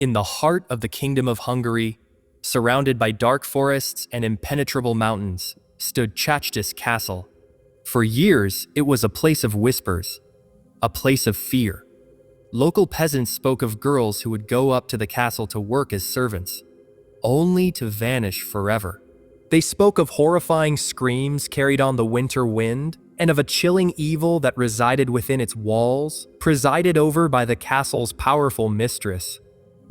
In the heart of the Kingdom of Hungary, surrounded by dark forests and impenetrable mountains, stood SADISTIC Castle. For years, it was a place of whispers, a place of fear. Local peasants spoke of girls who would go up to the castle to work as servants, only to vanish forever. They spoke of horrifying screams carried on the winter wind, and of a chilling evil that resided within its walls, presided over by the castle's powerful mistress.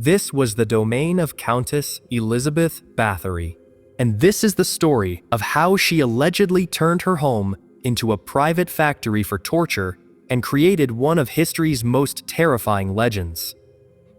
This was the domain of Countess Elizabeth Báthory, and this is the story of how she allegedly turned her home into a private factory for torture and created one of history's most terrifying legends.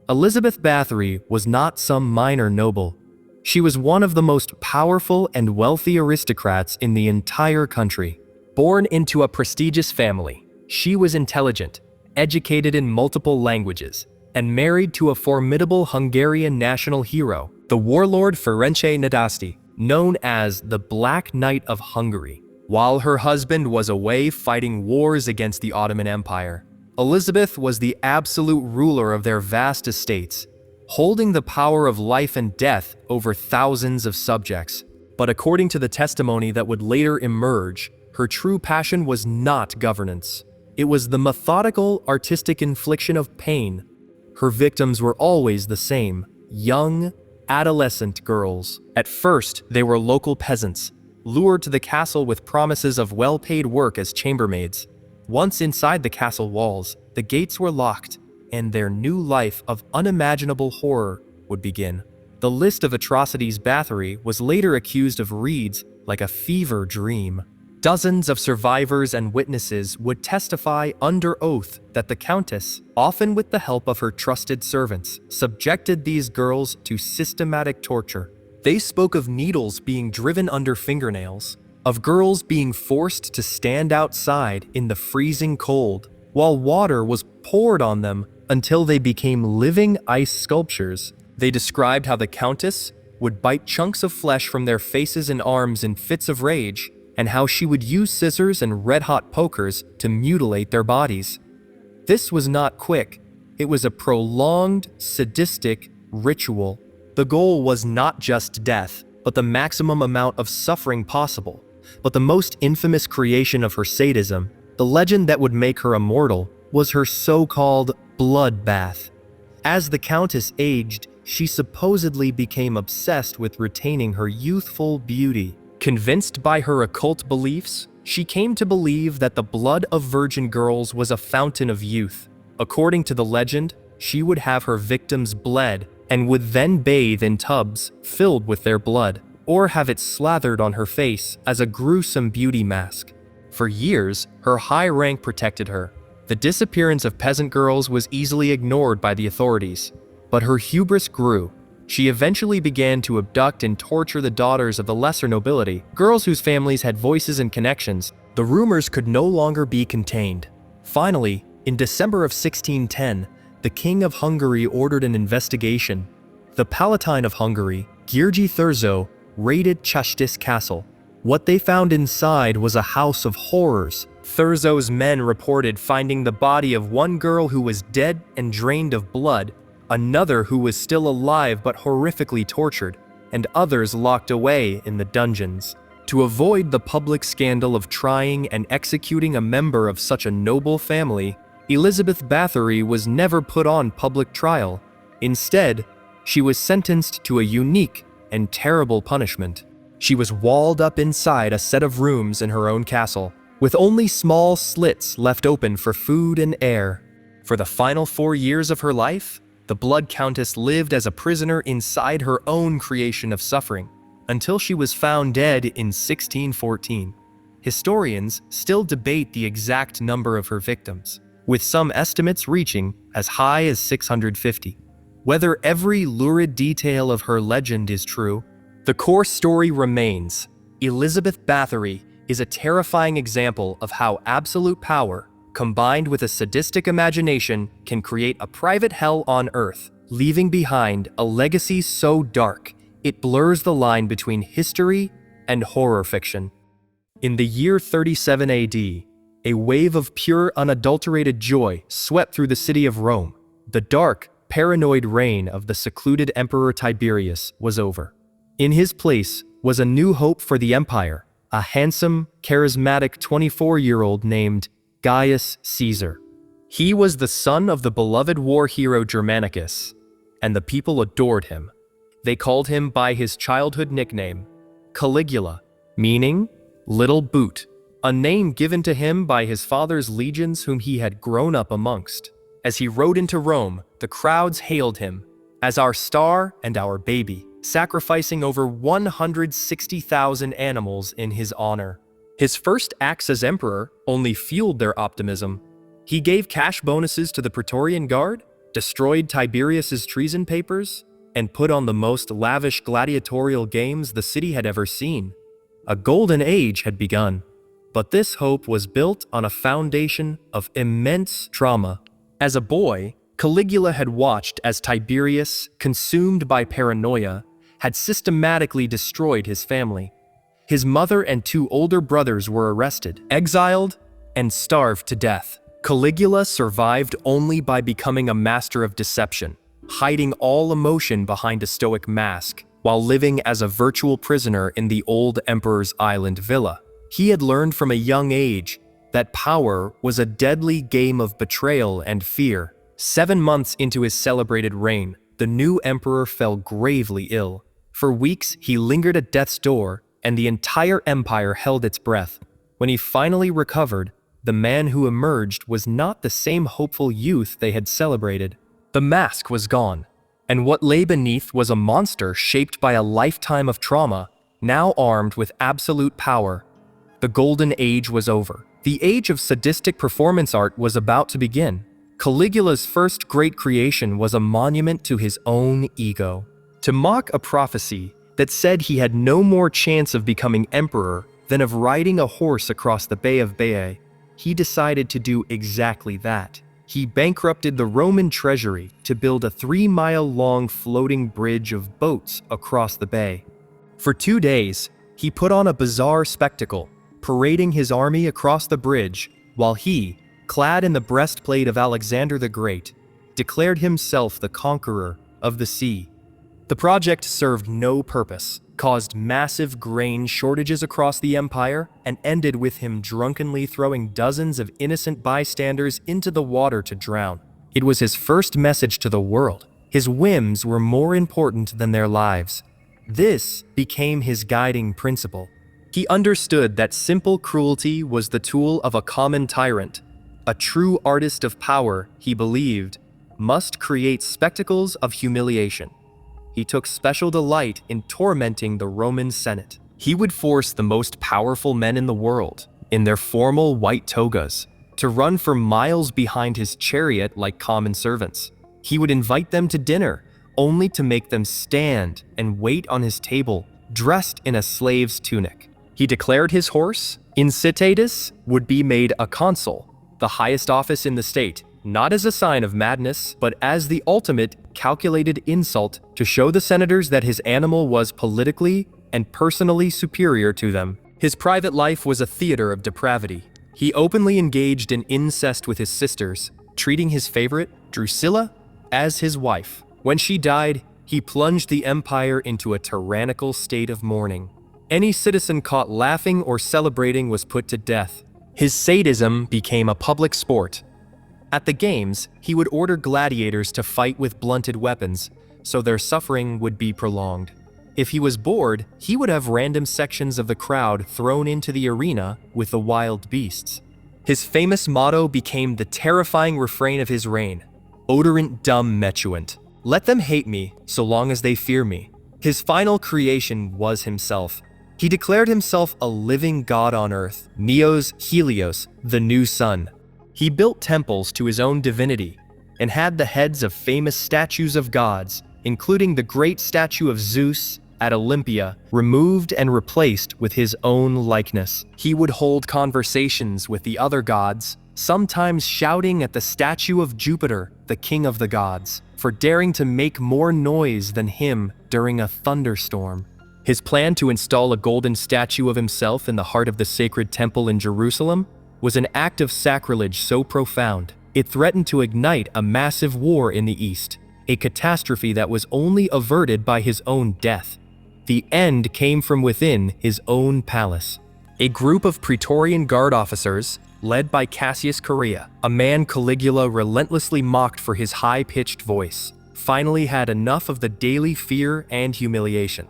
Elizabeth Báthory was not some minor noble. She was one of the most powerful and wealthy aristocrats in the entire country. Born into a prestigious family, she was intelligent, educated in multiple languages, and married to a formidable Hungarian national hero, the warlord Ferenc Nadasdy, known as the Black Knight of Hungary. While her husband was away fighting wars against the Ottoman Empire, Elizabeth was the absolute ruler of their vast estates, holding the power of life and death over thousands of subjects. But according to the testimony that would later emerge, her true passion was not governance. It was the methodical, artistic infliction of pain. Her victims were always the same: young, adolescent girls. At first, they were local peasants, lured to the castle with promises of well-paid work as chambermaids. Once inside the castle walls, the gates were locked, and their new life of unimaginable horror would begin. The list of atrocities Báthory was later accused of reads like a fever dream. Dozens of survivors and witnesses would testify under oath that the Countess, often with the help of her trusted servants, subjected these girls to systematic torture. They spoke of needles being driven under fingernails, of girls being forced to stand outside in the freezing cold, while water was poured on them until they became living ice sculptures. They described how the Countess would bite chunks of flesh from their faces and arms in fits of rage, and how she would use scissors and red-hot pokers to mutilate their bodies. This was not quick. It was a prolonged, sadistic ritual. The goal was not just death, but the maximum amount of suffering possible. But the most infamous creation of her sadism, the legend that would make her immortal, was her so-called bloodbath. As the Countess aged, she supposedly became obsessed with retaining her youthful beauty. Convinced by her occult beliefs, she came to believe that the blood of virgin girls was a fountain of youth. According to the legend, she would have her victims bled and would then bathe in tubs filled with their blood, or have it slathered on her face as a gruesome beauty mask. For years, her high rank protected her. The disappearance of peasant girls was easily ignored by the authorities, but her hubris grew. She eventually began to abduct and torture the daughters of the lesser nobility, girls whose families had voices and connections. The rumors could no longer be contained. Finally, in December of 1610, the King of Hungary ordered an investigation. The Palatine of Hungary, György Thurzó, raided SADISTIC Castle. What they found inside was a house of horrors. Thurzó's men reported finding the body of one girl who was dead and drained of blood, another who was still alive but horrifically tortured, and others locked away in the dungeons. To avoid the public scandal of trying and executing a member of such a noble family, Elizabeth Báthory was never put on public trial. Instead, she was sentenced to a unique and terrible punishment. She was walled up inside a set of rooms in her own castle, with only small slits left open for food and air. For the final 4 years of her life, the Blood Countess lived as a prisoner inside her own creation of suffering, until she was found dead in 1614. Historians still debate the exact number of her victims, with some estimates reaching as high as 650. Whether every lurid detail of her legend is true, the core story remains. Elizabeth Báthory is a terrifying example of how absolute power, combined with a sadistic imagination, can create a private hell on earth, leaving behind a legacy so dark it blurs the line between history and horror fiction. In the year 37 AD, a wave of pure, unadulterated joy swept through the city of Rome. The dark, paranoid reign of the secluded Emperor Tiberius was over. In his place was a new hope for the empire, a handsome, charismatic 24-year-old named Gaius Caesar. He was the son of the beloved war hero Germanicus, and the people adored him. They called him by his childhood nickname, Caligula, meaning Little Boot, a name given to him by his father's legions whom he had grown up amongst. As he rode into Rome, the crowds hailed him as our star and our baby, sacrificing over 160,000 animals in his honor. His first acts as emperor only fueled their optimism. He gave cash bonuses to the Praetorian Guard, destroyed Tiberius's treason papers, and put on the most lavish gladiatorial games the city had ever seen. A golden age had begun, but this hope was built on a foundation of immense trauma. As a boy, Caligula had watched as Tiberius, consumed by paranoia, had systematically destroyed his family. His mother and 2 older brothers were arrested, exiled, and starved to death. Caligula survived only by becoming a master of deception, hiding all emotion behind a stoic mask, while living as a virtual prisoner in the old emperor's island villa. He had learned from a young age that power was a deadly game of betrayal and fear. 7 months into his celebrated reign, the new emperor fell gravely ill. For weeks, he lingered at death's door, and the entire empire held its breath. When he finally recovered, the man who emerged was not the same hopeful youth they had celebrated. The mask was gone, and what lay beneath was a monster shaped by a lifetime of trauma, now armed with absolute power. The golden age was over. The age of sadistic performance art was about to begin. Caligula's first great creation was a monument to his own ego. To mock a prophecy that said he had no more chance of becoming emperor than of riding a horse across the Bay of Baiae, he decided to do exactly that. He bankrupted the Roman treasury to build a 3-mile-long floating bridge of boats across the bay. For 2 days, he put on a bizarre spectacle, parading his army across the bridge, while he, clad in the breastplate of Alexander the Great, declared himself the conqueror of the sea. The project served no purpose, caused massive grain shortages across the empire, and ended with him drunkenly throwing dozens of innocent bystanders into the water to drown. It was his first message to the world. His whims were more important than their lives. This became his guiding principle. He understood that simple cruelty was the tool of a common tyrant. A true artist of power, he believed, must create spectacles of humiliation. He took special delight in tormenting the Roman Senate. He would force the most powerful men in the world, in their formal white togas, to run for miles behind his chariot like common servants. He would invite them to dinner, only to make them stand and wait on his table, dressed in a slave's tunic. He declared his horse, Incitatus, would be made a consul, the highest office in the state, not as a sign of madness, but as the ultimate calculated insult to show the senators that his animal was politically and personally superior to them. His private life was a theater of depravity. He openly engaged in incest with his sisters, treating his favorite, Drusilla, as his wife. When she died, he plunged the empire into a tyrannical state of mourning. Any citizen caught laughing or celebrating was put to death. His sadism became a public sport. At the games, he would order gladiators to fight with blunted weapons, so their suffering would be prolonged. If he was bored, he would have random sections of the crowd thrown into the arena with the wild beasts. His famous motto became the terrifying refrain of his reign, Odorant dum metuant. Let them hate me, so long as they fear me. His final creation was himself. He declared himself a living god on earth, Neos Helios, the new sun. He built temples to his own divinity, and had the heads of famous statues of gods, including the great statue of Zeus at Olympia, removed and replaced with his own likeness. He would hold conversations with the other gods, sometimes shouting at the statue of Jupiter, the king of the gods, for daring to make more noise than him during a thunderstorm. His plan to install a golden statue of himself in the heart of the sacred temple in Jerusalem was an act of sacrilege so profound, it threatened to ignite a massive war in the East. a catastrophe that was only averted by his own death. The end came from within his own palace. A group of Praetorian Guard officers, led by Cassius Correa, a man Caligula relentlessly mocked for his high-pitched voice, finally had enough of the daily fear and humiliation.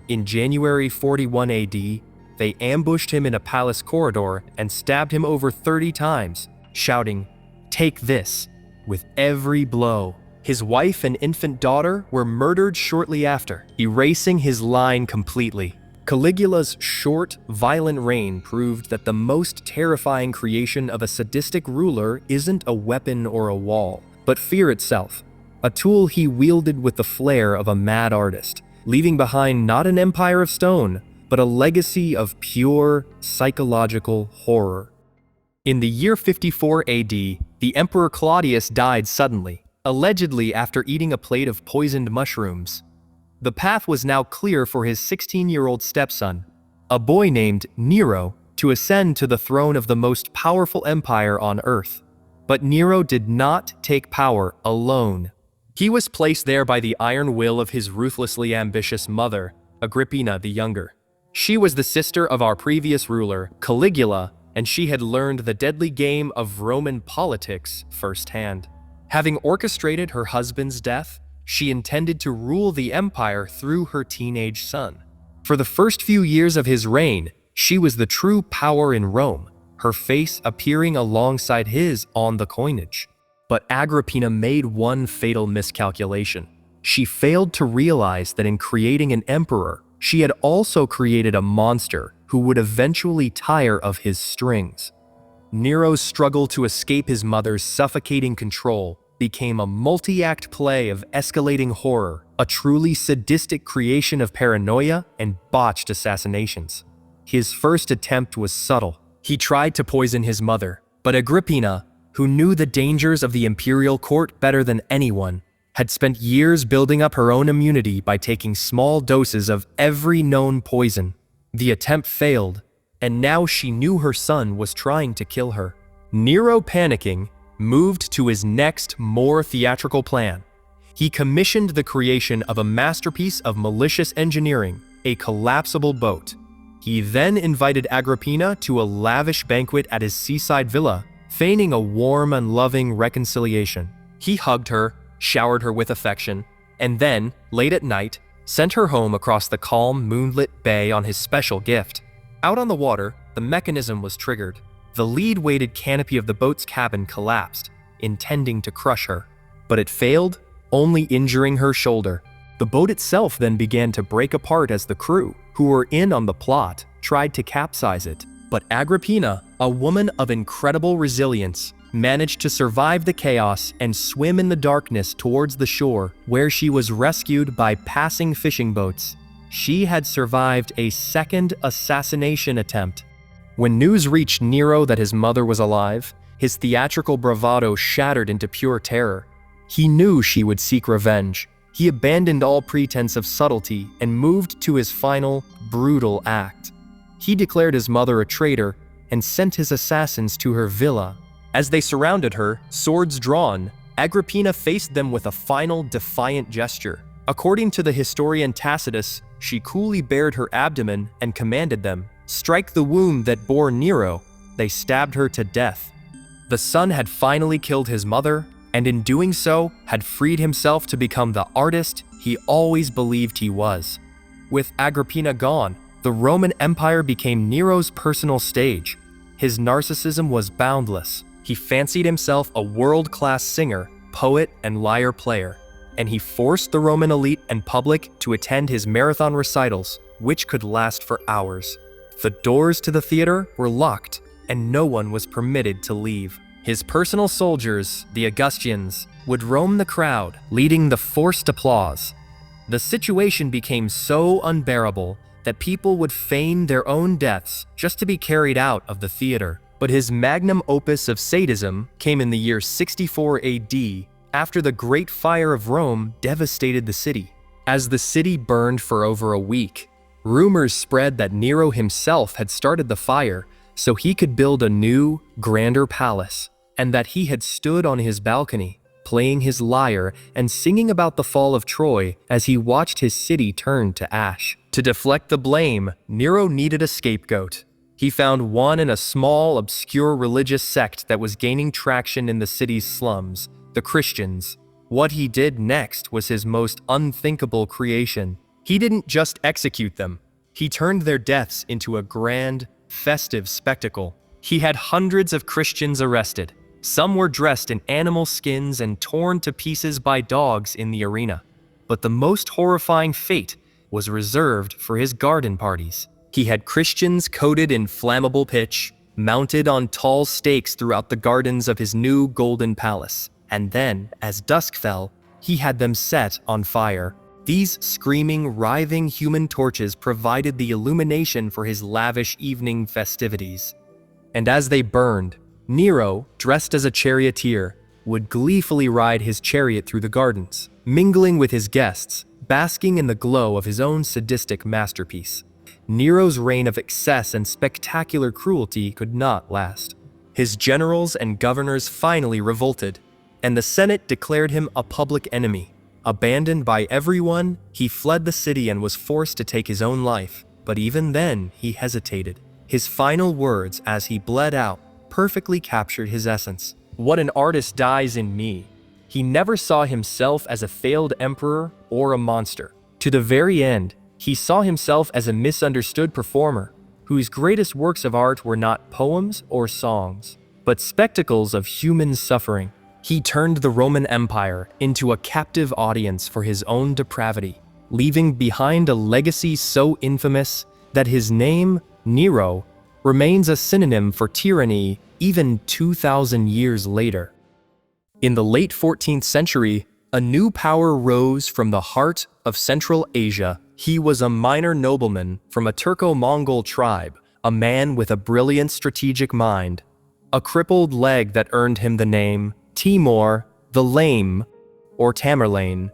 In January 41 AD, they ambushed him in a palace corridor and stabbed him over 30 times, shouting, "Take this," with every blow. His wife and infant daughter were murdered shortly after, erasing his line completely. Caligula's short, violent reign proved that the most terrifying creation of a sadistic ruler isn't a weapon or a wall, but fear itself, a tool he wielded with the flair of a mad artist, leaving behind not an empire of stone, but a legacy of pure, psychological horror. In the year 54 AD, the Emperor Claudius died suddenly, allegedly after eating a plate of poisoned mushrooms. The path was now clear for his 16-year-old stepson, a boy named Nero, to ascend to the throne of the most powerful empire on Earth. But Nero did not take power alone. He was placed there by the iron will of his ruthlessly ambitious mother, Agrippina the Younger. She was the sister of our previous ruler, Caligula, and she had learned the deadly game of Roman politics firsthand. Having orchestrated her husband's death, she intended to rule the empire through her teenage son. For the first few years of his reign, she was the true power in Rome, her face appearing alongside his on the coinage. But Agrippina made one fatal miscalculation. She failed to realize that in creating an emperor, she had also created a monster who would eventually tire of his strings. Nero's struggle to escape his mother's suffocating control became a multi-act play of escalating horror, a truly sadistic creation of paranoia and botched assassinations. His first attempt was subtle. He tried to poison his mother, but Agrippina, who knew the dangers of the imperial court better than anyone, had spent years building up her own immunity by taking small doses of every known poison. The attempt failed, and now she knew her son was trying to kill her. Nero, panicking, moved to his next, more theatrical plan. He commissioned the creation of a masterpiece of malicious engineering, a collapsible boat. He then invited Agrippina to a lavish banquet at his seaside villa, feigning a warm and loving reconciliation. He hugged her, showered her with affection, and then, late at night, sent her home across the calm, moonlit bay on his special gift. Out on the water, the mechanism was triggered. The lead-weighted canopy of the boat's cabin collapsed, intending to crush her. But it failed, only injuring her shoulder. The boat itself then began to break apart as the crew, who were in on the plot, tried to capsize it. But Agrippina, a woman of incredible resilience, managed to survive the chaos and swim in the darkness towards the shore, where she was rescued by passing fishing boats. She had survived a second assassination attempt. When news reached Nero that his mother was alive, his theatrical bravado shattered into pure terror. He knew she would seek revenge. He abandoned all pretense of subtlety and moved to his final, brutal act. He declared his mother a traitor and sent his assassins to her villa. As they surrounded her, swords drawn, Agrippina faced them with a final, defiant gesture. According to the historian Tacitus, she coolly bared her abdomen and commanded them, "Strike the wound that bore Nero." They stabbed her to death. The son had finally killed his mother, and in doing so, had freed himself to become the artist he always believed he was. With Agrippina gone, the Roman Empire became Nero's personal stage. His narcissism was boundless. He fancied himself a world-class singer, poet, and lyre player, and he forced the Roman elite and public to attend his marathon recitals, which could last for hours. The doors to the theater were locked, and no one was permitted to leave. His personal soldiers, the Augustians, would roam the crowd, leading the forced applause. The situation became so unbearable that people would feign their own deaths just to be carried out of the theater. But his magnum opus of sadism came in the year 64 AD, after the Great Fire of Rome devastated the city. As the city burned for over a week, rumors spread that Nero himself had started the fire so he could build a new, grander palace, and that he had stood on his balcony, playing his lyre and singing about the fall of Troy as he watched his city turn to ash. To deflect the blame, Nero needed a scapegoat. He found one in a small, obscure religious sect that was gaining traction in the city's slums, the Christians. What he did next was his most unthinkable creation. He didn't just execute them. He turned their deaths into a grand, festive spectacle. He had hundreds of Christians arrested. Some were dressed in animal skins and torn to pieces by dogs in the arena. But the most horrifying fate was reserved for his garden parties. He had Christians coated in flammable pitch, mounted on tall stakes throughout the gardens of his new golden palace. And then, as dusk fell, he had them set on fire. These screaming, writhing human torches provided the illumination for his lavish evening festivities. And as they burned, Nero, dressed as a charioteer, would gleefully ride his chariot through the gardens, mingling with his guests, basking in the glow of his own sadistic masterpiece. Nero's reign of excess and spectacular cruelty could not last. His generals and governors finally revolted, and the Senate declared him a public enemy. Abandoned by everyone, he fled the city and was forced to take his own life. But even then, he hesitated. His final words as he bled out perfectly captured his essence. "What an artist dies in me." He never saw himself as a failed emperor or a monster. To the very end, he saw himself as a misunderstood performer, whose greatest works of art were not poems or songs, but spectacles of human suffering. He turned the Roman Empire into a captive audience for his own depravity, leaving behind a legacy so infamous that his name, Nero, remains a synonym for tyranny even 2,000 years later. In the late 14th century, a new power rose from the heart of Central Asia. He was a minor nobleman from a Turco-Mongol tribe, a man with a brilliant strategic mind, a crippled leg that earned him the name Timur the Lame, or Tamerlane,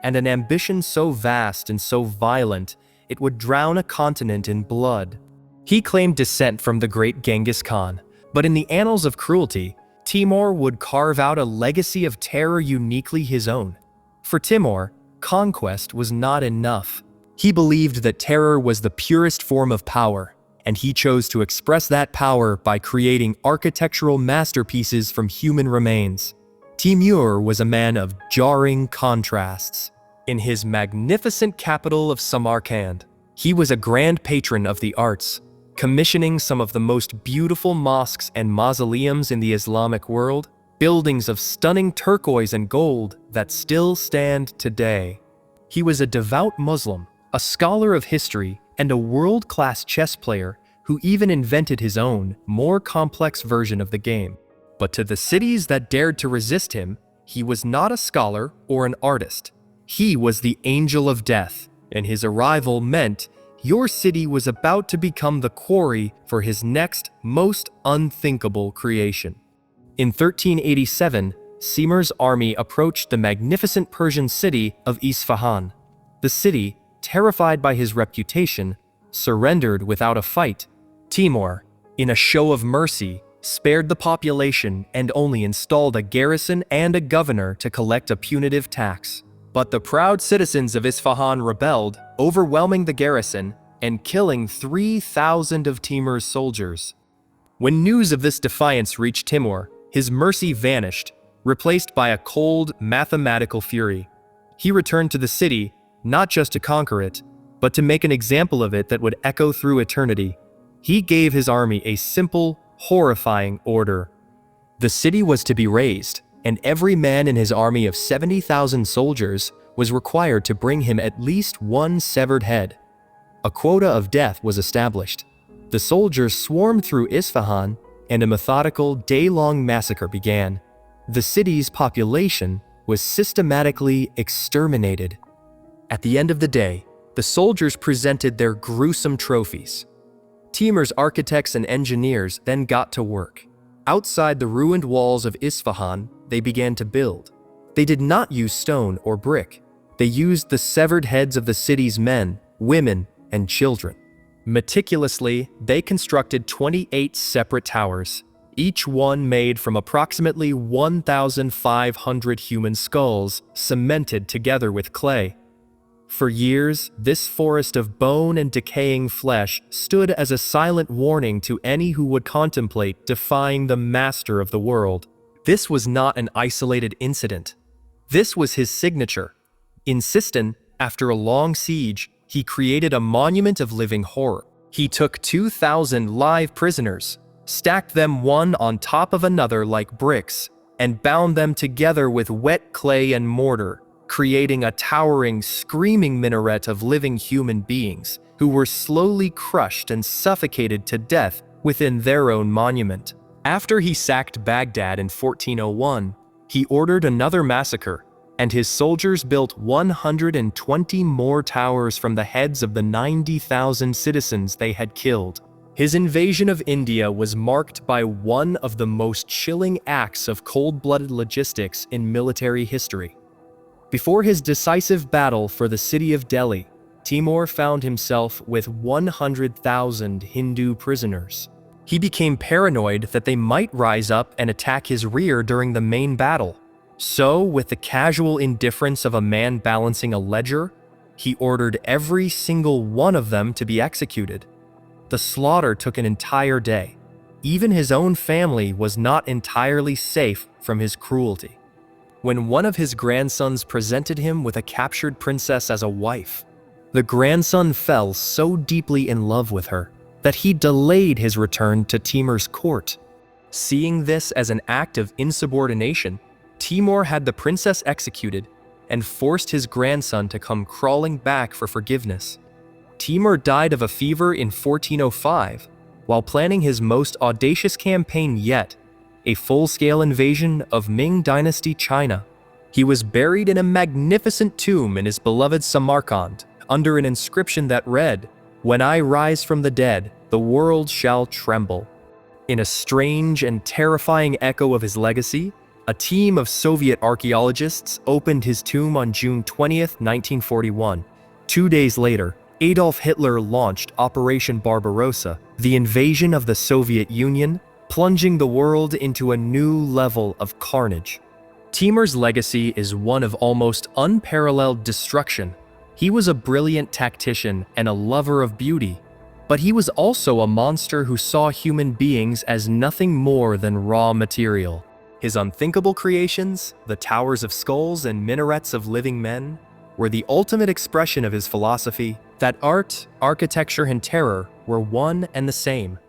and an ambition so vast and so violent it would drown a continent in blood. He claimed descent from the great Genghis Khan, but in the annals of cruelty, Timur would carve out a legacy of terror uniquely his own. For Timur, conquest was not enough. He believed that terror was the purest form of power, and he chose to express that power by creating architectural masterpieces from human remains. Timur was a man of jarring contrasts. In his magnificent capital of Samarkand, he was a grand patron of the arts, commissioning some of the most beautiful mosques and mausoleums in the Islamic world, buildings of stunning turquoise and gold that still stand today. He was a devout Muslim, a scholar of history, and a world-class chess player who even invented his own, more complex version of the game. But to the cities that dared to resist him, he was not a scholar or an artist. He was the angel of death, and his arrival meant your city was about to become the quarry for his next most unthinkable creation. In 1387, Simur's army approached the magnificent Persian city of Isfahan. The city, terrified by his reputation, surrendered without a fight. Timur, in a show of mercy, spared the population and only installed a garrison and a governor to collect a punitive tax. But the proud citizens of Isfahan rebelled, overwhelming the garrison and killing 3,000 of Timur's soldiers. When news of this defiance reached Timur, his mercy vanished, replaced by a cold, mathematical fury. He returned to the city, not just to conquer it, but to make an example of it that would echo through eternity. He gave his army a simple, horrifying order. The city was to be razed, and every man in his army of 70,000 soldiers was required to bring him at least one severed head. A quota of death was established. The soldiers swarmed through Isfahan, and a methodical, day-long massacre began. The city's population was systematically exterminated. At the end of the day, the soldiers presented their gruesome trophies. Timur's architects and engineers then got to work. Outside the ruined walls of Isfahan, they began to build. They did not use stone or brick. They used the severed heads of the city's men, women, and children. Meticulously, they constructed 28 separate towers, each one made from approximately 1,500 human skulls cemented together with clay. For years, this forest of bone and decaying flesh stood as a silent warning to any who would contemplate defying the master of the world. This was not an isolated incident. This was his signature. In Sistan, after a long siege, he created a monument of living horror. He took 2,000 live prisoners, stacked them one on top of another like bricks, and bound them together with wet clay and mortar, creating a towering, screaming minaret of living human beings who were slowly crushed and suffocated to death within their own monument. After he sacked Baghdad in 1401, he ordered another massacre, and his soldiers built 120 more towers from the heads of the 90,000 citizens they had killed. His invasion of India was marked by one of the most chilling acts of cold-blooded logistics in military history. Before his decisive battle for the city of Delhi, Timur found himself with 100,000 Hindu prisoners. He became paranoid that they might rise up and attack his rear during the main battle. So, with the casual indifference of a man balancing a ledger, he ordered every single one of them to be executed. The slaughter took an entire day. Even his own family was not entirely safe from his cruelty. When one of his grandsons presented him with a captured princess as a wife, the grandson fell so deeply in love with her that he delayed his return to Timur's court. Seeing this as an act of insubordination, Timur had the princess executed and forced his grandson to come crawling back for forgiveness. Timur died of a fever in 1405 while planning his most audacious campaign yet, a full-scale invasion of Ming Dynasty China. He was buried in a magnificent tomb in his beloved Samarkand, under an inscription that read, "When I rise from the dead, the world shall tremble." In a strange and terrifying echo of his legacy, a team of Soviet archaeologists opened his tomb on June 20th, 1941. 2 days later, Adolf Hitler launched Operation Barbarossa, the invasion of the Soviet Union, plunging the world into a new level of carnage. Timur's legacy is one of almost unparalleled destruction. He was a brilliant tactician and a lover of beauty, but he was also a monster who saw human beings as nothing more than raw material. His unthinkable creations, the towers of skulls and minarets of living men, were the ultimate expression of his philosophy that art, architecture, and terror were one and the same.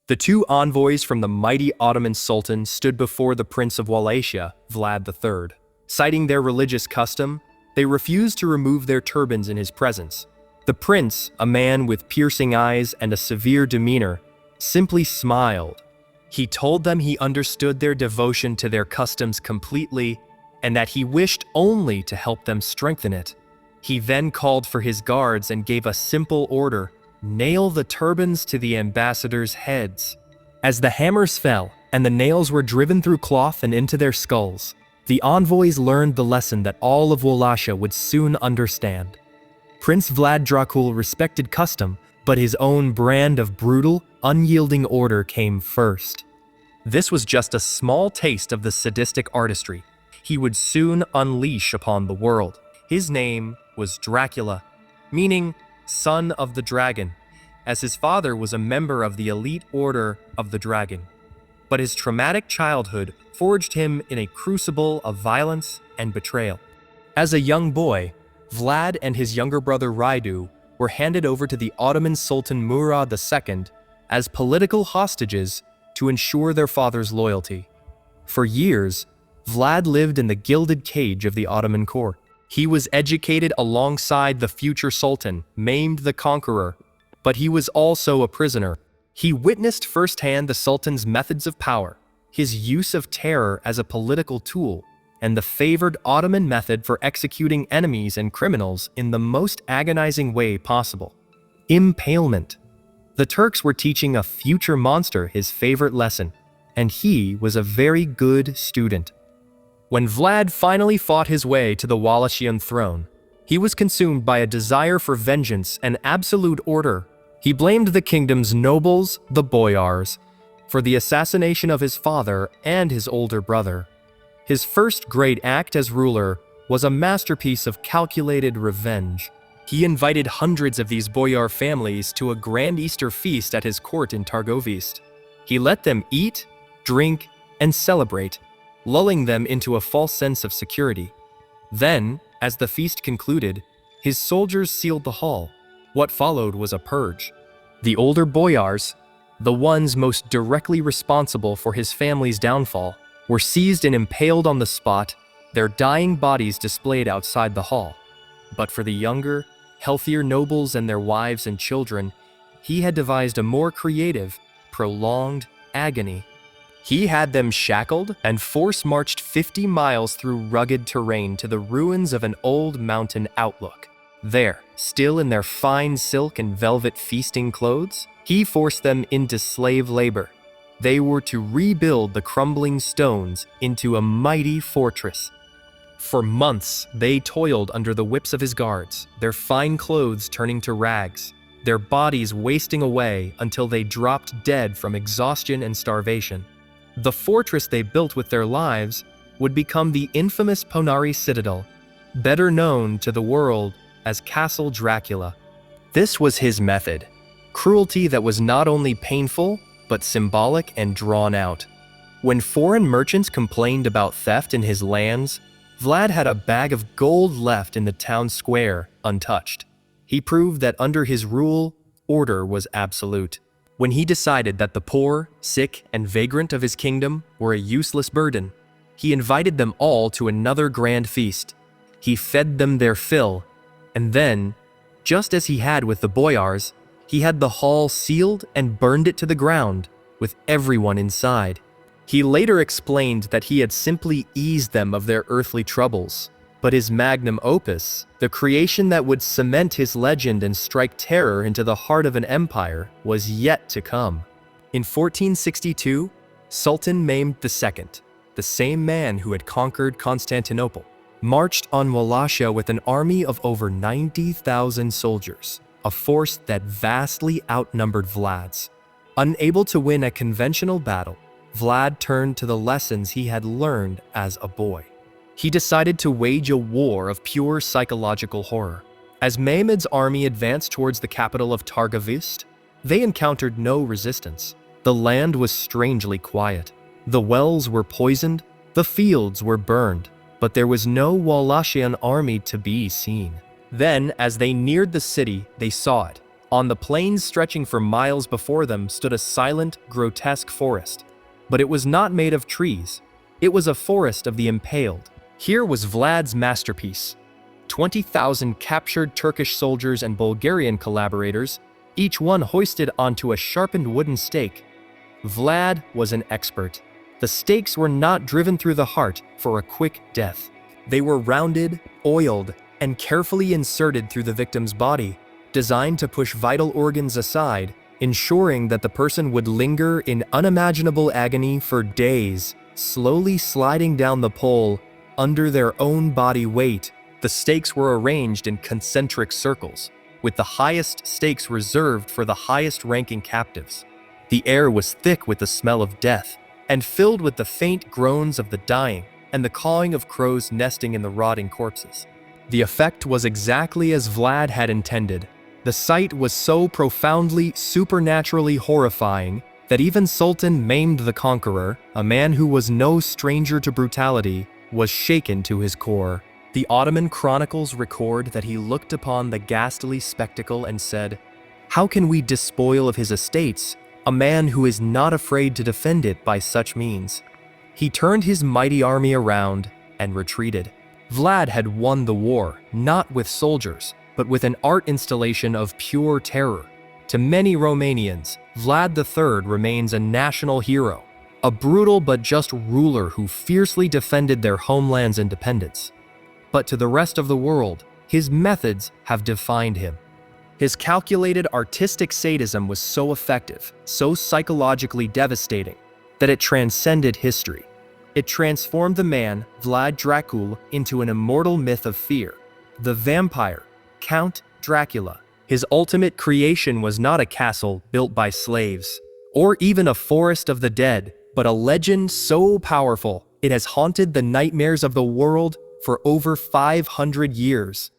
The two envoys from the mighty Ottoman Sultan stood before the Prince of Wallachia, Vlad III. Citing their religious custom, they refused to remove their turbans in his presence. The prince, a man with piercing eyes and a severe demeanor, simply smiled. He told them he understood their devotion to their customs completely and that he wished only to help them strengthen it. He then called for his guards and gave a simple order: nail the turbans to the ambassadors' heads. As the hammers fell and the nails were driven through cloth and into their skulls, the envoys learned the lesson that all of Wallachia would soon understand. Prince Vlad Dracul respected custom, but his own brand of brutal, unyielding order came first. This was just a small taste of the sadistic artistry he would soon unleash upon the world. His name was Dracula, meaning son of the dragon, as his father was a member of the elite order of the dragon. But his traumatic childhood forged him in a crucible of violence and betrayal. As a young boy, Vlad and his younger brother Raidu were handed over to the Ottoman Sultan Murad II as political hostages to ensure their father's loyalty. For years, Vlad lived in the gilded cage of the Ottoman court. He was educated alongside the future Sultan, Mehmed the Conqueror, but he was also a prisoner. He witnessed firsthand the Sultan's methods of power, his use of terror as a political tool, and the favored Ottoman method for executing enemies and criminals in the most agonizing way possible: impalement. The Turks were teaching a future monster his favorite lesson, and he was a very good student. When Vlad finally fought his way to the Wallachian throne, he was consumed by a desire for vengeance and absolute order. He blamed the kingdom's nobles, the boyars, for the assassination of his father and his older brother. His first great act as ruler was a masterpiece of calculated revenge. He invited hundreds of these boyar families to a grand Easter feast at his court in Targovist. He let them eat, drink, and celebrate, lulling them into a false sense of security. Then, as the feast concluded, his soldiers sealed the hall. What followed was a purge. The older boyars, the ones most directly responsible for his family's downfall, were seized and impaled on the spot, their dying bodies displayed outside the hall. But for the younger, healthier nobles and their wives and children, he had devised a more creative, prolonged agony. He had them shackled and force-marched 50 miles through rugged terrain to the ruins of an old mountain outlook. There, still in their fine silk and velvet feasting clothes, he forced them into slave labor. They were to rebuild the crumbling stones into a mighty fortress. For months, they toiled under the whips of his guards, their fine clothes turning to rags, their bodies wasting away until they dropped dead from exhaustion and starvation. The fortress they built with their lives would become the infamous Ponari Citadel, better known to the world as Castle Dracula. This was his method, cruelty that was not only painful, but symbolic and drawn out. When foreign merchants complained about theft in his lands, Vlad had a bag of gold left in the town square, untouched. He proved that under his rule, order was absolute. When he decided that the poor, sick, and vagrant of his kingdom were a useless burden, he invited them all to another grand feast. He fed them their fill, and then, just as he had with the boyars, he had the hall sealed and burned it to the ground, with everyone inside. He later explained that he had simply eased them of their earthly troubles, but his magnum opus, the creation that would cement his legend and strike terror into the heart of an empire, was yet to come. In 1462, Sultan Mehmed II, the same man who had conquered Constantinople, marched on Wallachia with an army of over 90,000 soldiers, a force that vastly outnumbered Vlad's. Unable to win a conventional battle, Vlad turned to the lessons he had learned as a boy. He decided to wage a war of pure psychological horror. As Mehmed's army advanced towards the capital of Targovist, they encountered no resistance. The land was strangely quiet. The wells were poisoned, the fields were burned, but there was no Wallachian army to be seen. Then, as they neared the city, they saw it. On the plains stretching for miles before them stood a silent, grotesque forest. But it was not made of trees. It was a forest of the impaled. Here was Vlad's masterpiece. 20,000 captured Turkish soldiers and Bulgarian collaborators, each one hoisted onto a sharpened wooden stake. Vlad was an expert. The stakes were not driven through the heart for a quick death. They were rounded, oiled, and carefully inserted through the victim's body, designed to push vital organs aside, ensuring that the person would linger in unimaginable agony for days, slowly sliding down the pole under their own body weight. The stakes were arranged in concentric circles, with the highest stakes reserved for the highest-ranking captives. The air was thick with the smell of death, and filled with the faint groans of the dying and the cawing of crows nesting in the rotting corpses. The effect was exactly as Vlad had intended. The sight was so profoundly, supernaturally horrifying that even Sultan Mehmed the Conqueror, a man who was no stranger to brutality, was shaken to his core. The Ottoman chronicles record that he looked upon the ghastly spectacle and said, "How can we despoil of his estates a man who is not afraid to defend it by such means?" He turned his mighty army around and retreated. Vlad had won the war, not with soldiers, but with an art installation of pure terror. To many Romanians, Vlad III remains a national hero, a brutal but just ruler who fiercely defended their homeland's independence. But to the rest of the world, his methods have defined him. His calculated artistic sadism was so effective, so psychologically devastating, that it transcended history. It transformed the man, Vlad Dracul, into an immortal myth of fear. The vampire, Count Dracula. His ultimate creation was not a castle built by slaves, or even a forest of the dead, but a legend so powerful it has haunted the nightmares of the world for over 500 years.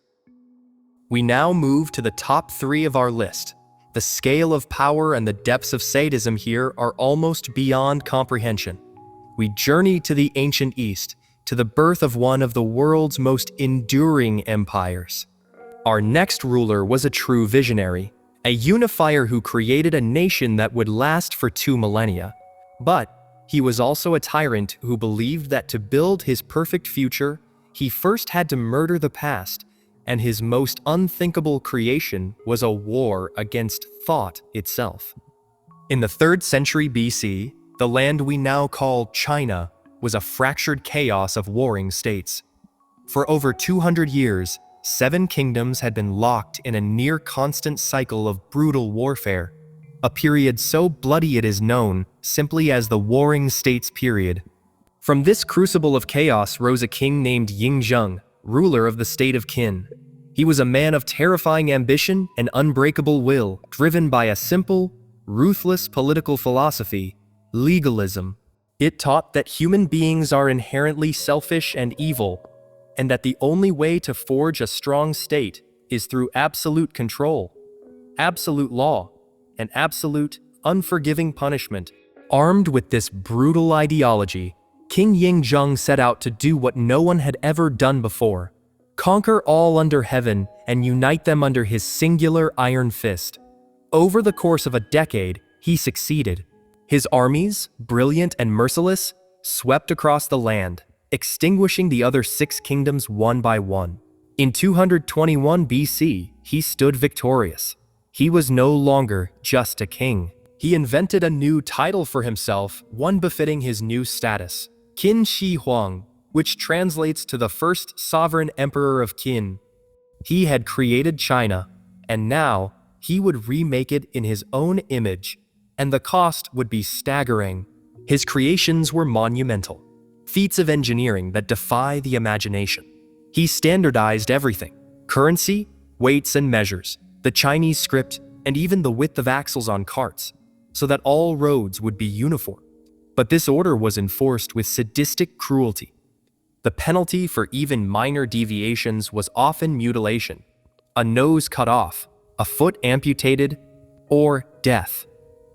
We now move to the top 3 of our list. The scale of power and the depths of sadism here are almost beyond comprehension. We journey to the ancient East, to the birth of one of the world's most enduring empires. Our next ruler was a true visionary, a unifier who created a nation that would last for 2 millennia. But he was also a tyrant who believed that to build his perfect future, he first had to murder the past, and his most unthinkable creation was a war against thought itself. In the 3rd century BC, the land we now call China was a fractured chaos of warring states. For over 200 years, 7 kingdoms had been locked in a near-constant cycle of brutal warfare, a period so bloody it is known simply as the Warring States period. From this crucible of chaos rose a king named Yingzheng, ruler of the state of Qin. He was a man of terrifying ambition and unbreakable will, driven by a simple, ruthless political philosophy: legalism. It taught that human beings are inherently selfish and evil, and that the only way to forge a strong state is through absolute control, absolute law, and absolute, unforgiving punishment. Armed with this brutal ideology, King Yingzheng set out to do what no one had ever done before: conquer all under heaven and unite them under his singular iron fist. Over the course of a decade, he succeeded. His armies, brilliant and merciless, swept across the land, extinguishing the other 6 kingdoms one by one. In 221 BC, he stood victorious. He was no longer just a king. He invented a new title for himself, one befitting his new status: Qin Shi Huang, which translates to the first sovereign emperor of Qin. He had created China, and now he would remake it in his own image, and the cost would be staggering. His creations were monumental, feats of engineering that defy the imagination. He standardized everything: currency, weights and measures, the Chinese script, and even the width of axles on carts, so that all roads would be uniform. But this order was enforced with sadistic cruelty. The penalty for even minor deviations was often mutilation, a nose cut off, a foot amputated, or death.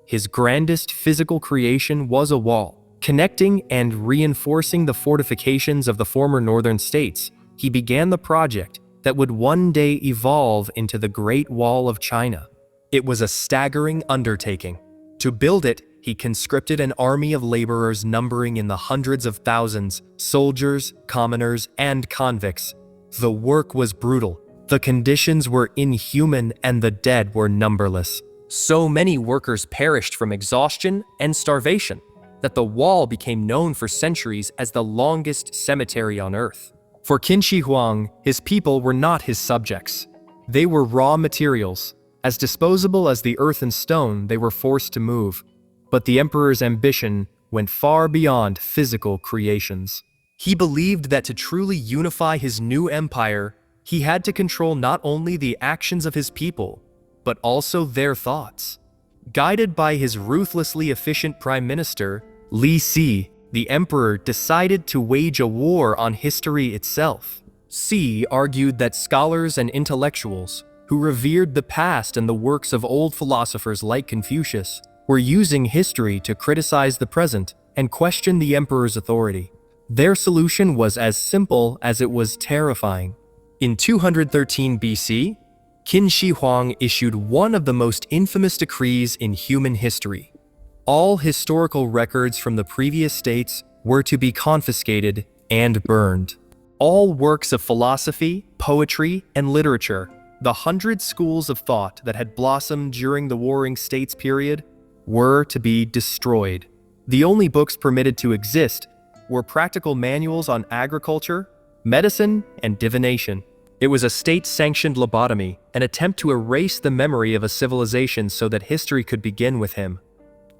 His grandest physical creation was a wall. Connecting and reinforcing the fortifications of the former northern states, he began the project that would one day evolve into the Great Wall of China. It was a staggering undertaking. To build it, he conscripted an army of laborers numbering in the hundreds of thousands: soldiers, commoners, and convicts. The work was brutal, the conditions were inhuman, and the dead were numberless. So many workers perished from exhaustion and starvation that the wall became known for centuries as the longest cemetery on earth. For Qin Shi Huang, his people were not his subjects. They were raw materials. As disposable as the earth and stone, they were forced to move. But the emperor's ambition went far beyond physical creations. He believed that to truly unify his new empire, he had to control not only the actions of his people, but also their thoughts. Guided by his ruthlessly efficient prime minister, Li Si, the emperor decided to wage a war on history itself. Si argued that scholars and intellectuals, who revered the past and the works of old philosophers like Confucius, were using history to criticize the present and question the emperor's authority. Their solution was as simple as it was terrifying. In 213 BC, Qin Shi Huang issued one of the most infamous decrees in human history. All historical records from the previous states were to be confiscated and burned. All works of philosophy, poetry, and literature, the 100 schools of thought that had blossomed during the Warring States period, were to be destroyed. The only books permitted to exist were practical manuals on agriculture, medicine, and divination. It was a state-sanctioned lobotomy, an attempt to erase the memory of a civilization so that history could begin with him.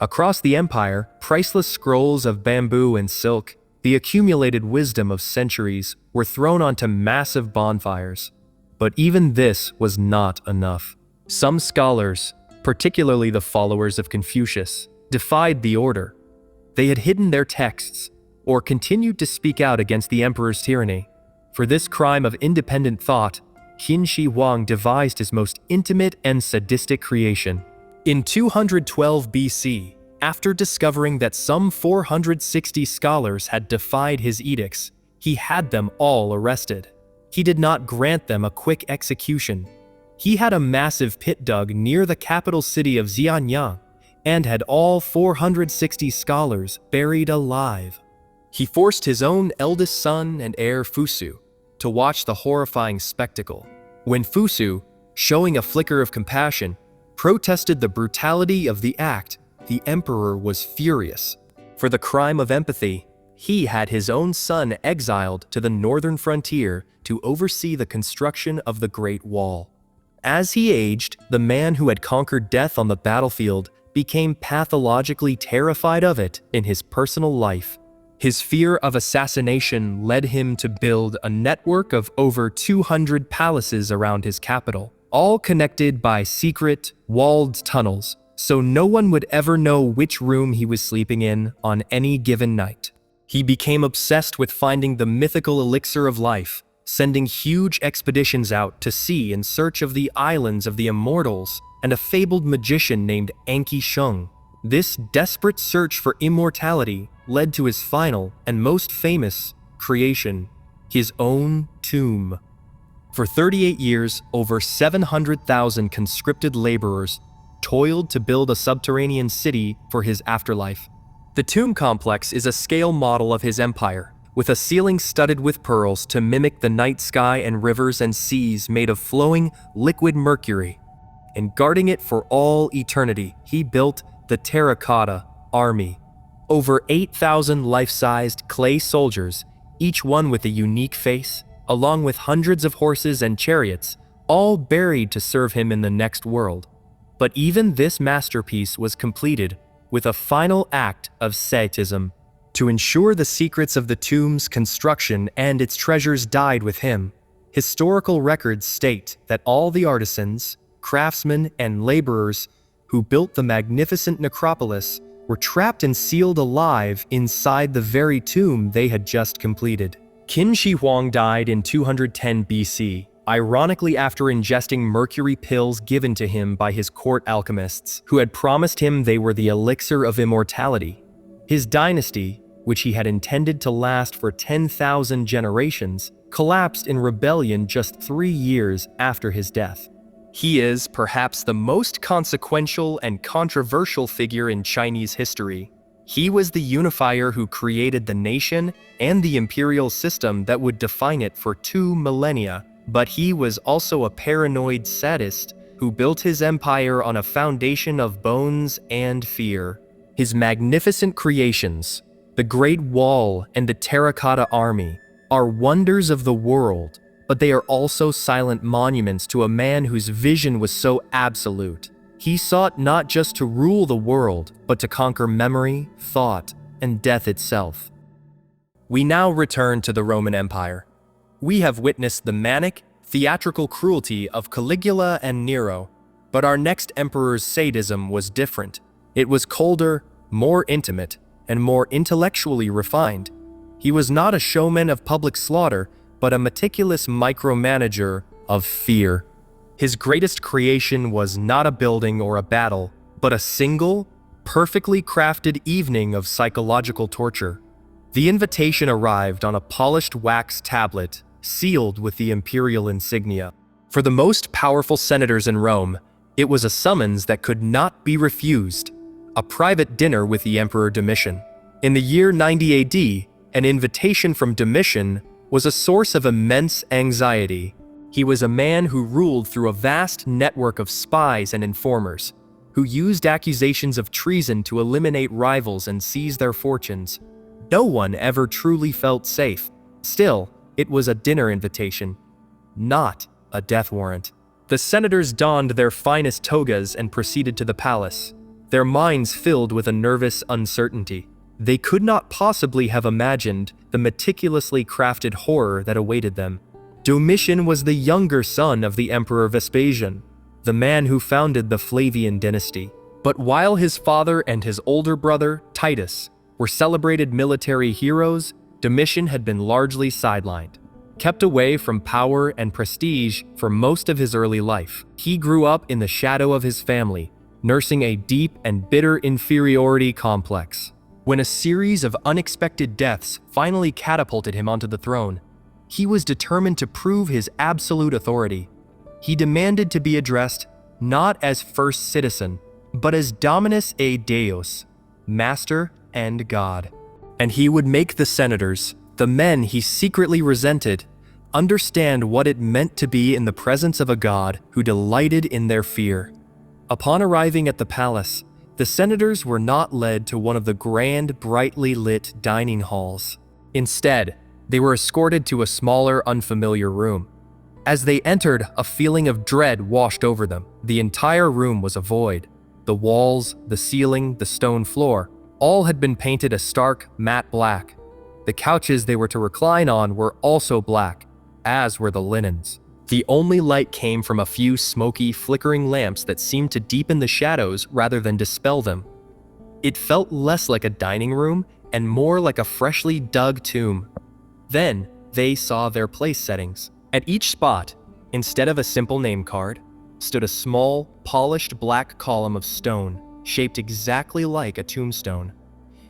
Across the empire, priceless scrolls of bamboo and silk, the accumulated wisdom of centuries, were thrown onto massive bonfires. But even this was not enough. Some scholars, particularly the followers of Confucius, defied the order. They had hidden their texts, or continued to speak out against the emperor's tyranny. For this crime of independent thought, Qin Shi Huang devised his most intimate and sadistic creation. In 212 BC, after discovering that some 460 scholars had defied his edicts, he had them all arrested. He did not grant them a quick execution. He had a massive pit dug near the capital city of Xianyang and had all 460 scholars buried alive. He forced his own eldest son and heir Fusu to watch the horrifying spectacle. When Fusu, showing a flicker of compassion, protested the brutality of the act, the emperor was furious. For the crime of empathy, he had his own son exiled to the northern frontier to oversee the construction of the Great Wall. As he aged, the man who had conquered death on the battlefield became pathologically terrified of it in his personal life. His fear of assassination led him to build a network of over 200 palaces around his capital, all connected by secret, walled tunnels, so no one would ever know which room he was sleeping in on any given night. He became obsessed with finding the mythical elixir of life, sending huge expeditions out to sea in search of the islands of the immortals and a fabled magician named Anki Sheng. This desperate search for immortality led to his final and most famous creation, his own tomb. For 38 years, over 700,000 conscripted laborers toiled to build a subterranean city for his afterlife. The tomb complex is a scale model of his empire, with a ceiling studded with pearls to mimic the night sky and rivers and seas made of flowing liquid mercury. And guarding it for all eternity, he built the Terracotta Army. Over 8,000 life-sized clay soldiers, each one with a unique face, along with hundreds of horses and chariots, all buried to serve him in the next world. But even this masterpiece was completed with a final act of sadism. To ensure the secrets of the tomb's construction and its treasures died with him, historical records state that all the artisans, craftsmen, and laborers who built the magnificent necropolis were trapped and sealed alive inside the very tomb they had just completed. Qin Shi Huang died in 210 BC, ironically after ingesting mercury pills given to him by his court alchemists, who had promised him they were the elixir of immortality. His dynasty, which he had intended to last for 10,000 generations, collapsed in rebellion just 3 years after his death. He is perhaps the most consequential and controversial figure in Chinese history. He was the unifier who created the nation and the imperial system that would define it for 2 millennia, but he was also a paranoid sadist who built his empire on a foundation of bones and fear. His magnificent creations, the Great Wall and the Terracotta Army, are wonders of the world, but they are also silent monuments to a man whose vision was so absolute. He sought not just to rule the world, but to conquer memory, thought, and death itself. We now return to the Roman Empire. We have witnessed the manic, theatrical cruelty of Caligula and Nero, but our next emperor's sadism was different. It was colder, more intimate, and more intellectually refined. He was not a showman of public slaughter, but a meticulous micromanager of fear. His greatest creation was not a building or a battle, but a single, perfectly crafted evening of psychological torture. The invitation arrived on a polished wax tablet, sealed with the imperial insignia. For the most powerful senators in Rome, it was a summons that could not be refused, a private dinner with the Emperor Domitian. In the year 90 AD, an invitation from Domitian was a source of immense anxiety. He was a man who ruled through a vast network of spies and informers, who used accusations of treason to eliminate rivals and seize their fortunes. No one ever truly felt safe. Still, it was a dinner invitation, not a death warrant. The senators donned their finest togas and proceeded to the palace, their minds filled with a nervous uncertainty. They could not possibly have imagined the meticulously crafted horror that awaited them. Domitian was the younger son of the Emperor Vespasian, the man who founded the Flavian dynasty. But while his father and his older brother, Titus, were celebrated military heroes, Domitian had been largely sidelined. Kept away from power and prestige for most of his early life, he grew up in the shadow of his family, nursing a deep and bitter inferiority complex. When a series of unexpected deaths finally catapulted him onto the throne, he was determined to prove his absolute authority. He demanded to be addressed not as first citizen, but as Dominus et Deus, Master and God. And he would make the senators, the men he secretly resented, understand what it meant to be in the presence of a god who delighted in their fear. Upon arriving at the palace, the senators were not led to one of the grand, brightly lit dining halls. Instead, they were escorted to a smaller, unfamiliar room. As they entered, a feeling of dread washed over them. The entire room was a void. The walls, the ceiling, the stone floor, all had been painted a stark, matte black. The couches they were to recline on were also black, as were the linens. The only light came from a few smoky, flickering lamps that seemed to deepen the shadows rather than dispel them. It felt less like a dining room and more like a freshly dug tomb. Then, they saw their place settings. At each spot, instead of a simple name card, stood a small, polished black column of stone, shaped exactly like a tombstone.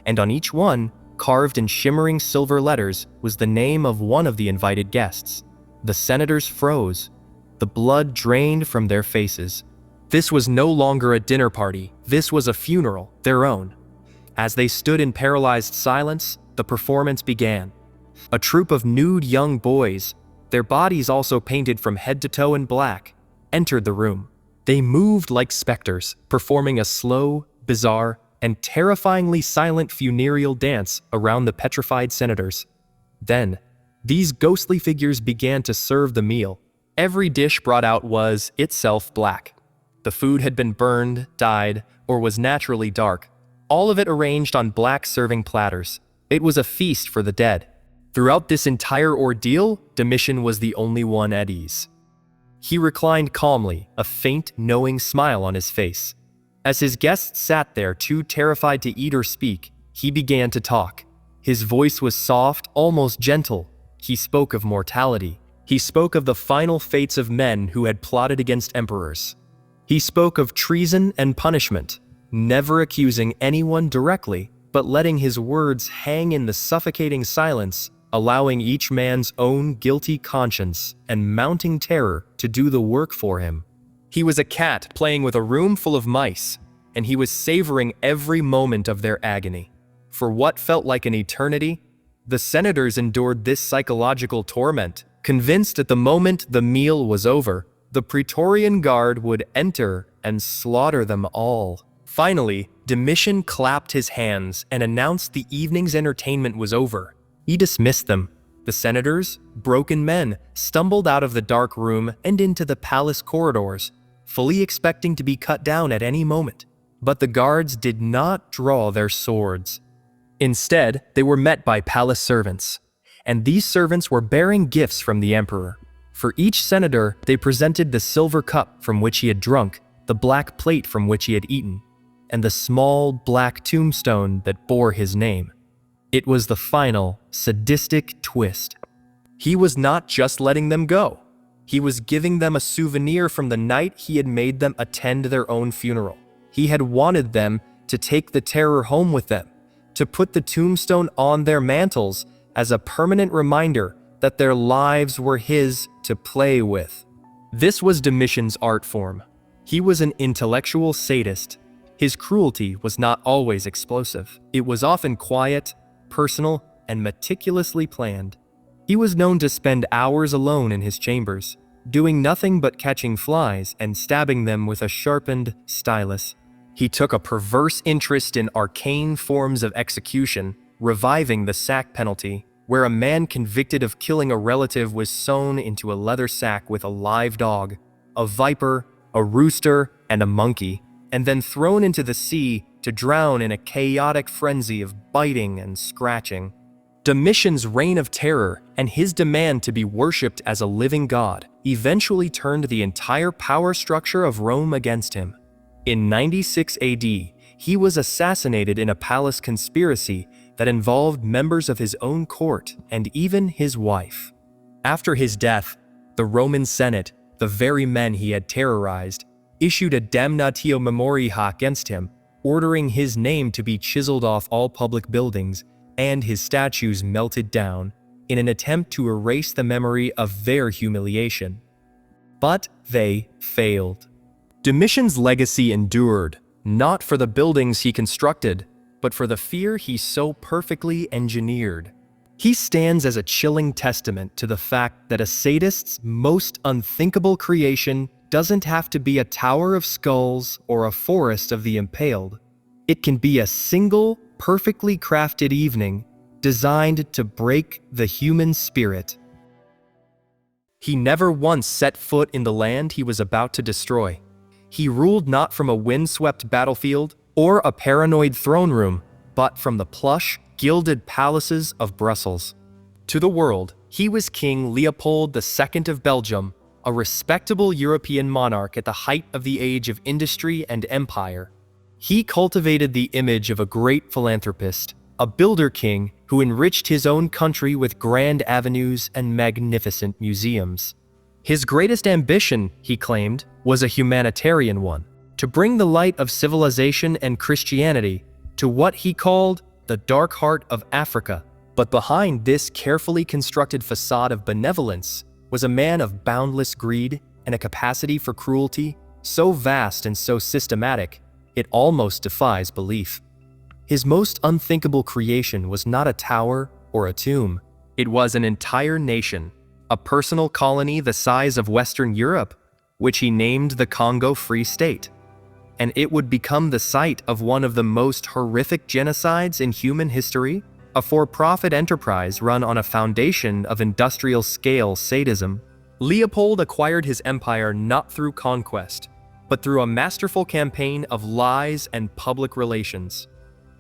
And on each one, carved in shimmering silver letters, was the name of one of the invited guests. The senators froze. The blood drained from their faces. This was no longer a dinner party. This was a funeral, their own. As they stood in paralyzed silence, the performance began. A troupe of nude young boys, their bodies also painted from head to toe in black, entered the room. They moved like specters, performing a slow, bizarre, and terrifyingly silent funereal dance around the petrified senators. Then, these ghostly figures began to serve the meal. Every dish brought out was, itself, black. The food had been burned, dyed, or was naturally dark, all of it arranged on black serving platters. It was a feast for the dead. Throughout this entire ordeal, Domitian was the only one at ease. He reclined calmly, a faint, knowing smile on his face. As his guests sat there, too terrified to eat or speak, he began to talk. His voice was soft, almost gentle. He spoke of mortality. He spoke of the final fates of men who had plotted against emperors. He spoke of treason and punishment, never accusing anyone directly, but letting his words hang in the suffocating silence, allowing each man's own guilty conscience and mounting terror to do the work for him. He was a cat playing with a room full of mice, and he was savoring every moment of their agony. For what felt like an eternity, the senators endured this psychological torment, convinced at the moment the meal was over, the Praetorian Guard would enter and slaughter them all. Finally, Domitian clapped his hands and announced the evening's entertainment was over. He dismissed them. The senators, broken men, stumbled out of the dark room and into the palace corridors, fully expecting to be cut down at any moment. But the guards did not draw their swords. Instead, they were met by palace servants, and these servants were bearing gifts from the emperor. For each senator, they presented the silver cup from which he had drunk, the black plate from which he had eaten, and the small black tombstone that bore his name. It was the final, sadistic twist. He was not just letting them go. He was giving them a souvenir from the night he had made them attend their own funeral. He had wanted them to take the terror home with them, to put the tombstone on their mantles as a permanent reminder that their lives were his to play with. This was Domitian's art form. He was an intellectual sadist. His cruelty was not always explosive. It was often quiet, personal, and meticulously planned. He was known to spend hours alone in his chambers, doing nothing but catching flies and stabbing them with a sharpened stylus. He took a perverse interest in arcane forms of execution, reviving the sack penalty, where a man convicted of killing a relative was sewn into a leather sack with a live dog, a viper, a rooster, and a monkey, and then thrown into the sea to drown in a chaotic frenzy of biting and scratching. Domitian's reign of terror and his demand to be worshipped as a living god eventually turned the entire power structure of Rome against him. In 96 AD, he was assassinated in a palace conspiracy that involved members of his own court and even his wife. After his death, the Roman Senate, the very men he had terrorized, issued a damnatio memoriae against him, ordering his name to be chiseled off all public buildings and his statues melted down in an attempt to erase the memory of their humiliation. But they failed. Domitian's legacy endured, not for the buildings he constructed, but for the fear he so perfectly engineered. He stands as a chilling testament to the fact that a sadist's most unthinkable creation doesn't have to be a tower of skulls or a forest of the impaled. It can be a single, perfectly crafted evening designed to break the human spirit. He never once set foot in the land he was about to destroy. He ruled not from a windswept battlefield or a paranoid throne room, but from the plush, gilded palaces of Brussels. To the world, he was King Leopold II of Belgium, a respectable European monarch at the height of the age of industry and empire. He cultivated the image of a great philanthropist, a builder king who enriched his own country with grand avenues and magnificent museums. His greatest ambition, he claimed, was a humanitarian one, to bring the light of civilization and Christianity to what he called the dark heart of Africa. But behind this carefully constructed facade of benevolence was a man of boundless greed and a capacity for cruelty so vast and so systematic, it almost defies belief. His most unthinkable creation was not a tower or a tomb. It was an entire nation, a personal colony the size of Western Europe, which he named the Congo Free State. And it would become the site of one of the most horrific genocides in human history, a for-profit enterprise run on a foundation of industrial-scale sadism. Leopold acquired his empire not through conquest, but through a masterful campaign of lies and public relations.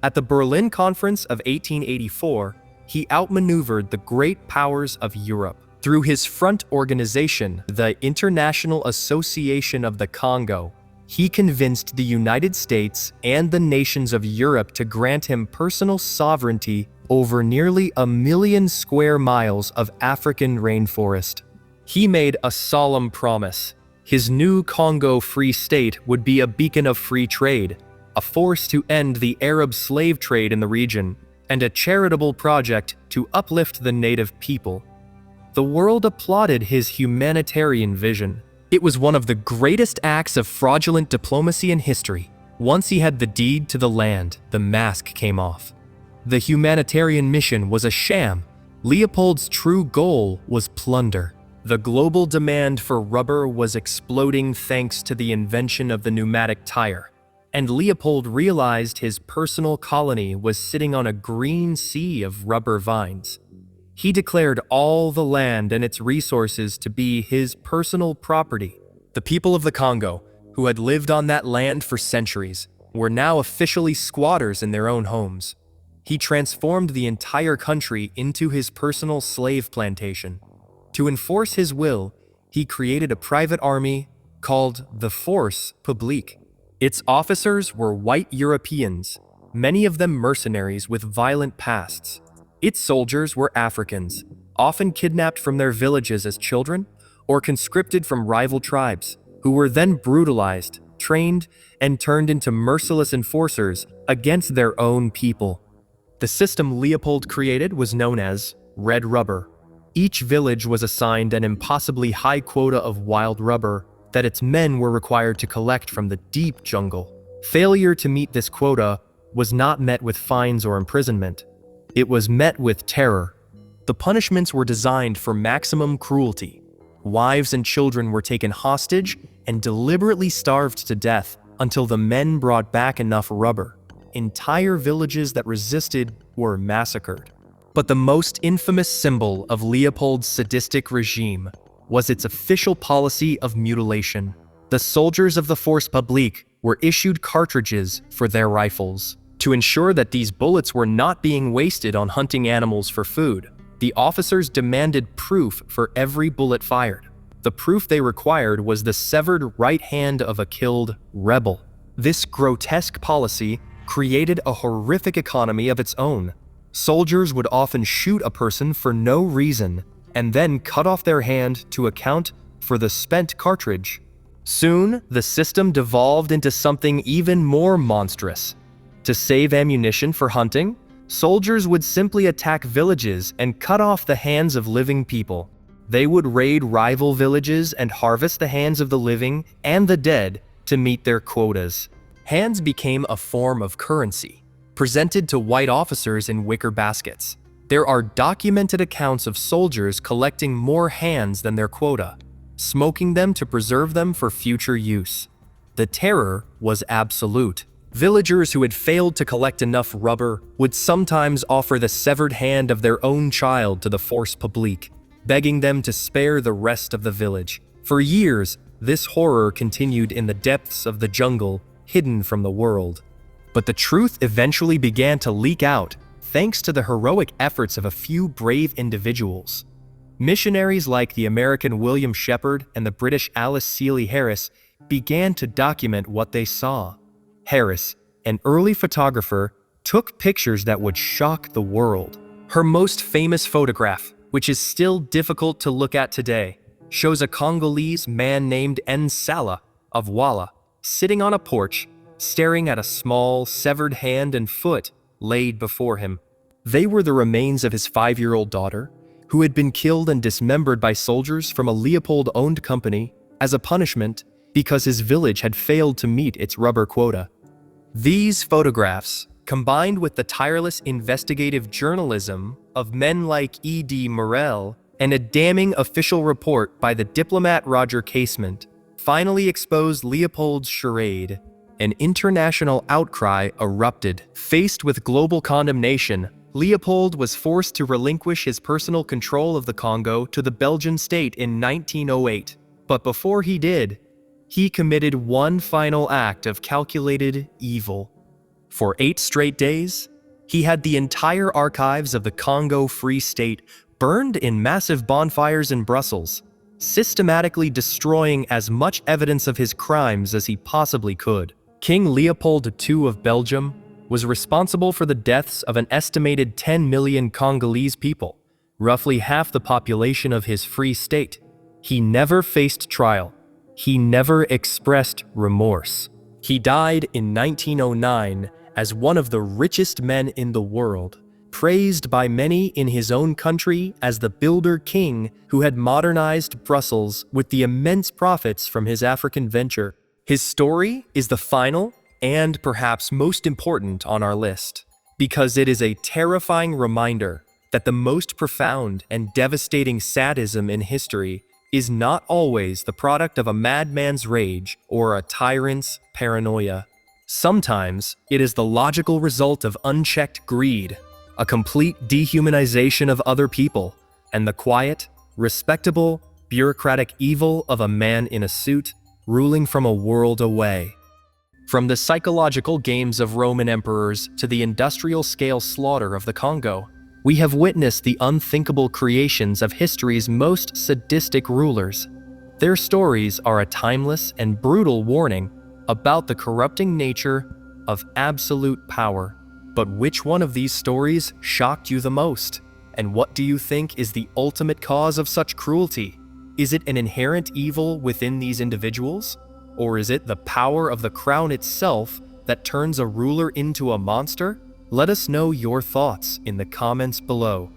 At the Berlin Conference of 1884, he outmaneuvered the great powers of Europe. Through his front organization, the International Association of the Congo, he convinced the United States and the nations of Europe to grant him personal sovereignty over nearly 1 million square miles of African rainforest. He made a solemn promise. His new Congo Free State would be a beacon of free trade, a force to end the Arab slave trade in the region, and a charitable project to uplift the native people. The world applauded his humanitarian vision. It was one of the greatest acts of fraudulent diplomacy in history. Once he had the deed to the land, the mask came off. The humanitarian mission was a sham. Leopold's true goal was plunder. The global demand for rubber was exploding thanks to the invention of the pneumatic tire, and Leopold realized his personal colony was sitting on a green sea of rubber vines. He declared all the land and its resources to be his personal property. The people of the Congo, who had lived on that land for centuries, were now officially squatters in their own homes. He transformed the entire country into his personal slave plantation. To enforce his will, he created a private army called the Force Publique. Its officers were white Europeans, many of them mercenaries with violent pasts. Its soldiers were Africans, often kidnapped from their villages as children or conscripted from rival tribes, who were then brutalized, trained, and turned into merciless enforcers against their own people. The system Leopold created was known as Red Rubber. Each village was assigned an impossibly high quota of wild rubber that its men were required to collect from the deep jungle. Failure to meet this quota was not met with fines or imprisonment. It was met with terror. The punishments were designed for maximum cruelty. Wives and children were taken hostage and deliberately starved to death until the men brought back enough rubber. Entire villages that resisted were massacred. But the most infamous symbol of Leopold's sadistic regime was its official policy of mutilation. The soldiers of the Force Publique were issued cartridges for their rifles. To ensure that these bullets were not being wasted on hunting animals for food, the officers demanded proof for every bullet fired. The proof they required was the severed right hand of a killed rebel. This grotesque policy created a horrific economy of its own. Soldiers would often shoot a person for no reason, and then cut off their hand to account for the spent cartridge. Soon, the system devolved into something even more monstrous. To save ammunition for hunting, soldiers would simply attack villages and cut off the hands of living people. They would raid rival villages and harvest the hands of the living and the dead to meet their quotas. Hands became a form of currency, presented to white officers in wicker baskets. There are documented accounts of soldiers collecting more hands than their quota, smoking them to preserve them for future use. The terror was absolute. Villagers who had failed to collect enough rubber would sometimes offer the severed hand of their own child to the force publique, begging them to spare the rest of the village. For years, this horror continued in the depths of the jungle, hidden from the world. But the truth eventually began to leak out, thanks to the heroic efforts of a few brave individuals. Missionaries like the American William Shepard and the British Alice Seeley Harris began to document what they saw. Harris, an early photographer, took pictures that would shock the world. Her most famous photograph, which is still difficult to look at today, shows a Congolese man named Nsala of Walla sitting on a porch, staring at a small, severed hand and foot laid before him. They were the remains of his 5-year-old daughter, who had been killed and dismembered by soldiers from a Leopold-owned company as a punishment because his village had failed to meet its rubber quota. These photographs, combined with the tireless investigative journalism of men like E.D. Morel and a damning official report by the diplomat Roger Casement, finally exposed Leopold's charade. An international outcry erupted. Faced with global condemnation, Leopold was forced to relinquish his personal control of the Congo to the Belgian state in 1908. But before he did, he committed one final act of calculated evil. For 8 straight days, he had the entire archives of the Congo Free State burned in massive bonfires in Brussels, systematically destroying as much evidence of his crimes as he possibly could. King Leopold II of Belgium was responsible for the deaths of an estimated 10 million Congolese people, roughly half the population of his free state. He never faced trial. He never expressed remorse. He died in 1909 as one of the richest men in the world, praised by many in his own country as the builder king who had modernized Brussels with the immense profits from his African venture. His story is the final and perhaps most important on our list, because it is a terrifying reminder that the most profound and devastating sadism in history is not always the product of a madman's rage or a tyrant's paranoia. Sometimes it is the logical result of unchecked greed, a complete dehumanization of other people, and the quiet, respectable, bureaucratic evil of a man in a suit ruling from a world away. From the psychological games of Roman emperors to the industrial-scale slaughter of the Congo, we have witnessed the unthinkable creations of history's most sadistic rulers. Their stories are a timeless and brutal warning about the corrupting nature of absolute power. But which one of these stories shocked you the most? And what do you think is the ultimate cause of such cruelty? Is it an inherent evil within these individuals? Or is it the power of the crown itself that turns a ruler into a monster? Let us know your thoughts in the comments below.